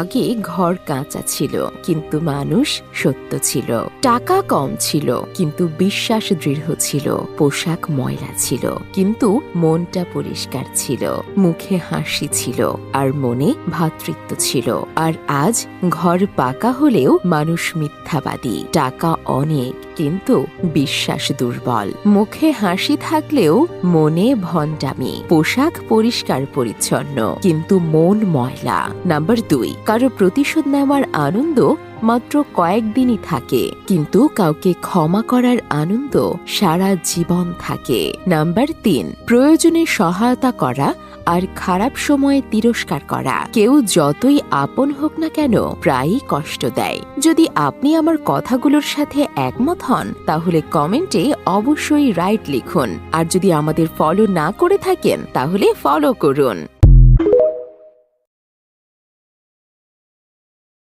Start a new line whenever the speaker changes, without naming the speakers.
আগে ঘর কাঁচা ছিল, কিন্তু মানুষ সত্য ছিল। টাকা কম ছিল, কিন্তু বিশ্বাস দৃঢ় ছিল। পোশাক ময়লা ছিল, কিন্তু মনটা পরিষ্কার ছিল। মুখে হাসি ছিল, আর মনে ভ্রাতৃত্ব ছিল। আর আজ ঘর পাকা হলেও মানুষ মিথ্যাবাদী। টাকা অনেক, কিন্তু বিশ্বাস দুর্বল। মুখে হাসি থাকলেও মনে ভণ্ডামি। পোশাক পরিষ্কার পরিচ্ছন্ন, কিন্তু মন ময়লা। নাম্বার 2, কারো প্রতিশোধ নেওয়ার আনন্দ মাত্র কয়েকদিনই থাকে, কিন্তু কাউকে ক্ষমা করার আনন্দ সারা জীবন থাকে। নাম্বার 3, প্রয়োজনে সহায়তা করা আর খারাপ সময়ে তিরস্কার করা। কেউ যতই আপন হোক না কেন, প্রায়ই কষ্ট দেয়। যদি আপনি আমার কথাগুলোর সাথে একমত হন, তাহলে কমেন্টে অবশ্যই রাইট লিখুন। আর যদি আমাদের ফলো না করে থাকেন, তাহলে ফলো করুন।